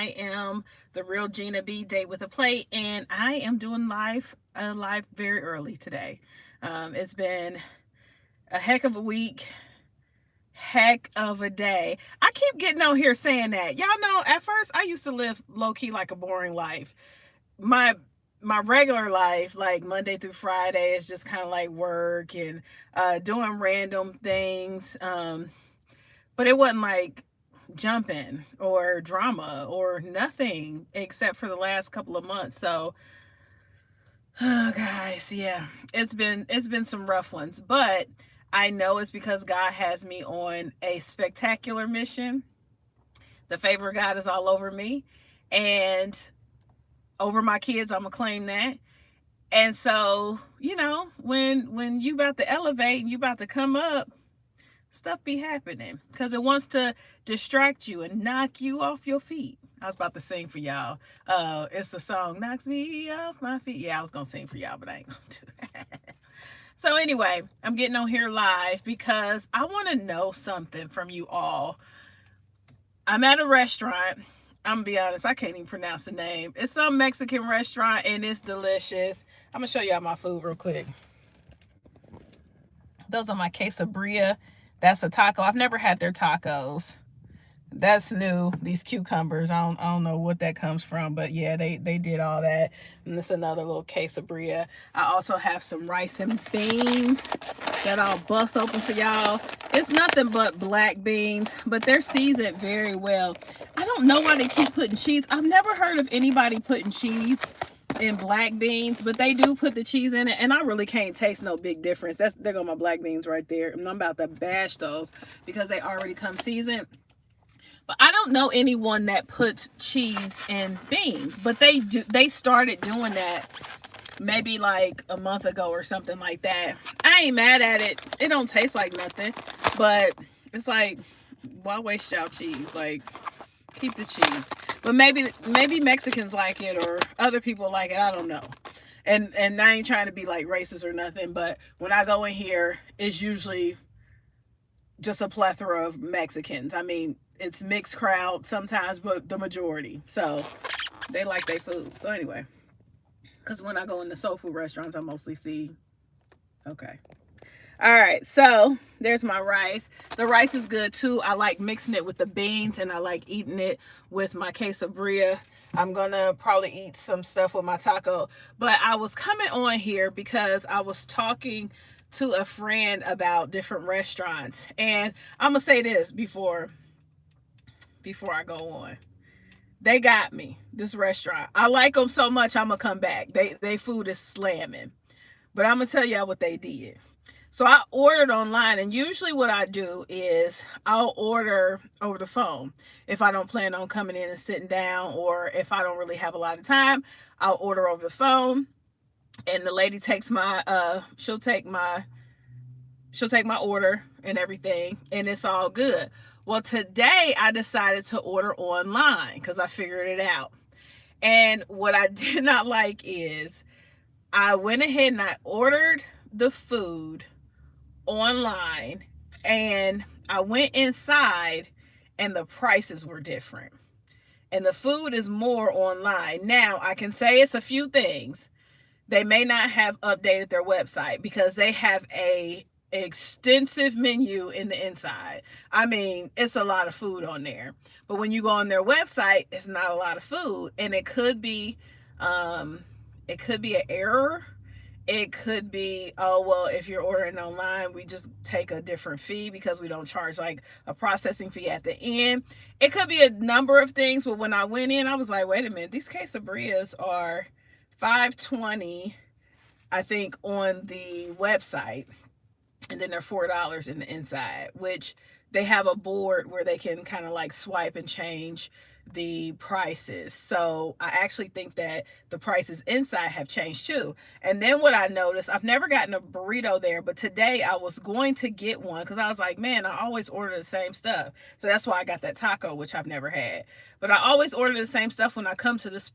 I am the real Gina B, Date with a Plate, and I am doing live very early today. It's been a heck of a week, heck of a day. I keep getting on here saying that. Y'all know, at first I used to live low key like a boring life. My regular life, like Monday through Friday, is just kind of like work and doing random things. But it wasn't like jumping or drama or nothing except for the last couple of months. So, oh, guys, yeah, it's been some rough ones, but I know it's because God has me on a spectacular mission. The favor of God is all over me and over my kids. I'm gonna claim that. And so, when you about to elevate and you about to come up, stuff be happening because it wants to distract you and knock you off your feet. I was about to sing for y'all. It's the song "Knocks Me Off My Feet." Yeah, I was gonna sing for y'all, but I ain't gonna do that. So anyway, I'm getting on here live because I want to know something from you all. I'm at a restaurant. I'm gonna be honest, I can't even pronounce the name. It's some Mexican restaurant and it's delicious. I'm gonna show y'all my food real quick. Those are my quesabria. That's a taco. I've never had their tacos. That's new. These cucumbers, I don't know what that comes from, but yeah, they did all that. And this is another little quesabria. I also have some rice and beans that I'll bust open for y'all. It's nothing but black beans, but they're seasoned very well. I don't know why they keep putting cheese. I've never heard of anybody putting cheese in black beans, but they do put the cheese in it, and I really can't taste no big difference. There go my black beans right there, and I'm about to bash those because they already come seasoned. But I don't know anyone that puts cheese in beans, but they do. They started doing that maybe like a month ago or something like that. I ain't mad at it. It don't taste like nothing, but it's like, why waste y'all cheese? Like, keep the cheese. But maybe Mexicans like it or other people like it. I don't know. And I ain't trying to be like racist or nothing, but when I go in here, it's usually just a plethora of Mexicans. I mean, it's mixed crowd sometimes, but the majority. So they like their food. So anyway, because when I go into soul food restaurants, I mostly see. Okay. All right, so there's my rice. The rice is good too. I like mixing it with the beans and I like eating it with my quesabria. I'm gonna probably eat some stuff with my taco. But I was coming on here because I was talking to a friend about different restaurants. And I'm gonna say this before I go on. They got me, this restaurant. I like them so much I'm gonna come back. They food is slamming. But I'm gonna tell y'all what they did. So I ordered online, and usually what I do is I'll order over the phone if I don't plan on coming in and sitting down, or if I don't really have a lot of time, I'll order over the phone. And the lady takes my she'll take my order and everything, and it's all good. Well, today I decided to order online because I figured it out. And what I did not like is I went ahead and I ordered the food online, and I went inside and the prices were different. And the food is more online. Now, I can say it's a few things. They may not have updated their website because they have a extensive menu in the inside. I mean, it's a lot of food on there. But when you go on their website, it's not a lot of food, and it could be an error. It could be, oh, well, if you're ordering online, we just take a different fee because we don't charge like a processing fee at the end. It could be a number of things, but when I went in, I was like, wait a minute, these quesabrias are 5.20, I think, on the website, and then they're $4 in the inside, which they have a board where they can kind of like swipe and change the prices. So I actually think that the prices inside have changed too. And then what I noticed, I've never gotten a burrito there, but today I was going to get one because I was like, man, I always order the same stuff. So that's why I got that taco, which I've never had. But I always order the same stuff when I come to this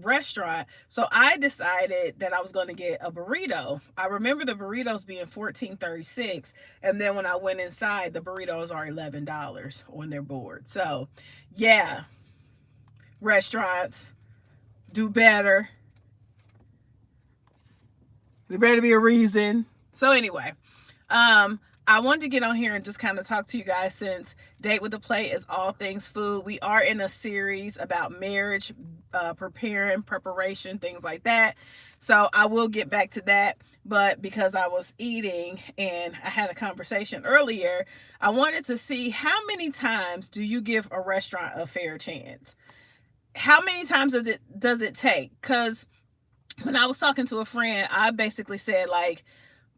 restaurant. So I decided that I was going to get a burrito. I remember the burritos being $14.36, and then when I went inside, the burritos are $11 on their board. So yeah, restaurants do better. There better be a reason. So anyway, I wanted to get on here and just kind of talk to you guys, since Date with a Plate is all things food. We are in a series about marriage, preparation, things like that. So I will get back to that. But because I was eating and I had a conversation earlier, I wanted to see, how many times do you give a restaurant a fair chance? How many times does it take? Because when I was talking to a friend, I basically said, like,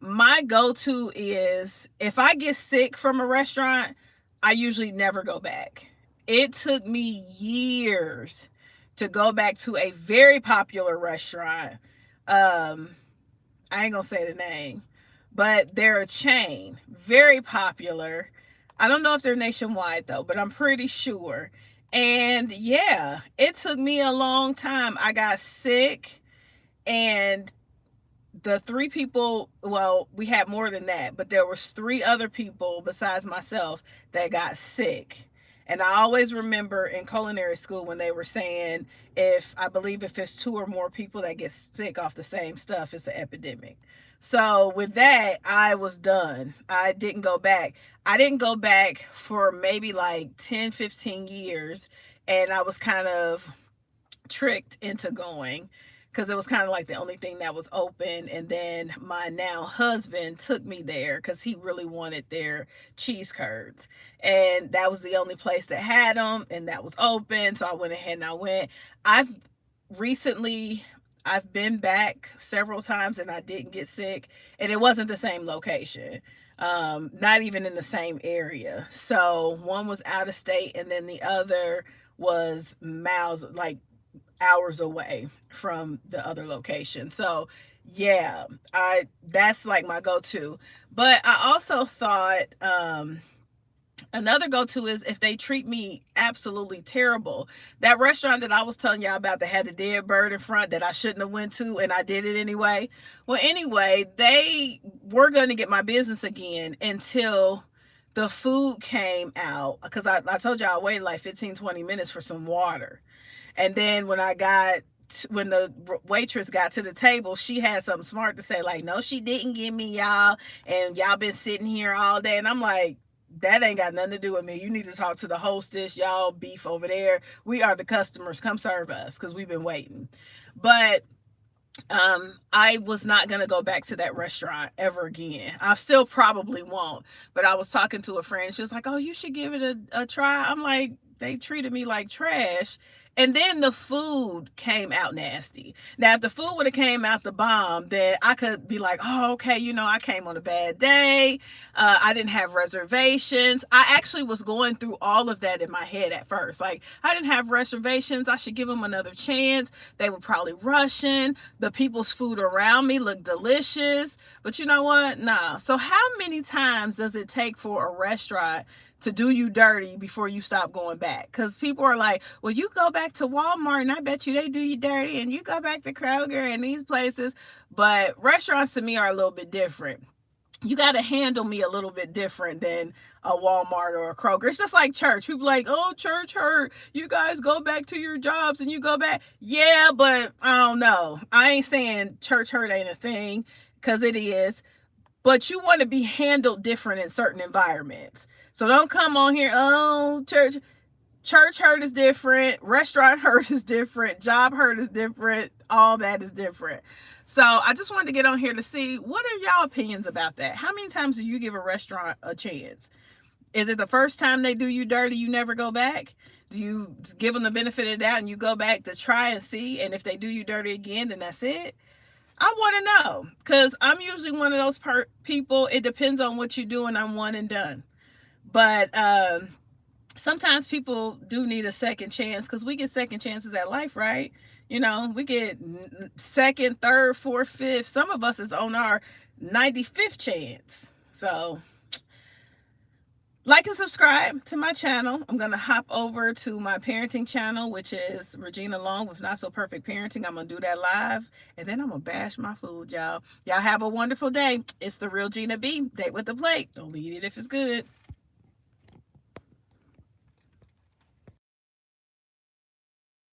my go-to is, if I get sick from a restaurant, I usually never go back. It took me years to go back to a very popular restaurant. I ain't gonna say the name, but they're a chain, very popular. I don't know if they're nationwide though, but I'm pretty sure. And yeah, it took me a long time. I got sick, and the 3 people, well, we had more than that, but there was 3 other people besides myself that got sick. And I always remember in culinary school when they were saying, I believe if it's 2 or more people that get sick off the same stuff, it's an epidemic. So with that, I was done. I didn't go back. I didn't go back for maybe like 10, 15 years. And I was kind of tricked into going, because it was kind of like the only thing that was open. And then my now husband took me there because he really wanted their cheese curds, and that was the only place that had them, and that was open. So I went ahead and I went. I've been back several times and I didn't get sick, and it wasn't the same location, not even in the same area. So one was out of state, and then the other was miles, like hours away from the other location. So yeah, that's like my go-to. But I also thought, another go-to is if they treat me absolutely terrible. That restaurant that I was telling y'all about that had the dead bird in front that I shouldn't have went to, and I did it anyway. Well, anyway, they were going to get my business again until the food came out, because I told y'all I waited like 15-20 minutes for some water. And then when the waitress got to the table, she had something smart to say, like, no, she didn't give me y'all, and y'all been sitting here all day. And I'm like, that ain't got nothing to do with me. You need to talk to the hostess. Y'all beef over there. We are the customers. Come serve us, because we've been waiting. But I was not going to go back to that restaurant ever again. I still probably won't. But I was talking to a friend. She was like, oh, you should give it a try. I'm like, they treated me like trash. And then the food came out nasty. Now, if the food would have came out the bomb, then I could be like, oh, okay, I came on a bad day. I didn't have reservations. I actually was going through all of that in my head at first. Like, I didn't have reservations. I should give them another chance. They were probably rushing. The people's food around me looked delicious. But you know what? Nah. So how many times does it take for a restaurant to do you dirty before you stop going back? Because people are like, well, you go back to Walmart and I bet you they do you dirty, and you go back to Kroger and these places. But restaurants to me are a little bit different. You got to handle me a little bit different than a Walmart or a Kroger. It's just like church. People are like, oh, church hurt. You guys go back to your jobs and you go back. Yeah, but I don't know. I ain't saying church hurt ain't a thing, because it is. But you want to be handled different in certain environments. So don't come on here, oh, church hurt is different, restaurant hurt is different, job hurt is different, all that is different. So I just wanted to get on here to see, what are y'all opinions about that? How many times do you give a restaurant a chance? Is it the first time they do you dirty, you never go back? Do you give them the benefit of the doubt and you go back to try and see, and if they do you dirty again, then that's it? I want to know, because I'm usually one of those people. It depends on what you do, and I'm one and done. But sometimes people do need a second chance, because we get second chances at life, right? We get second, third, fourth, fifth. Some of us is on our 95th chance. So like and subscribe to my channel. I'm going to hop over to my parenting channel, which is Regina Long with Not So Perfect Parenting. I'm going to do that live, and then I'm going to bash my food, y'all. Y'all have a wonderful day. It's the real Gina B. Date with a Plate. Don't eat it if it's good.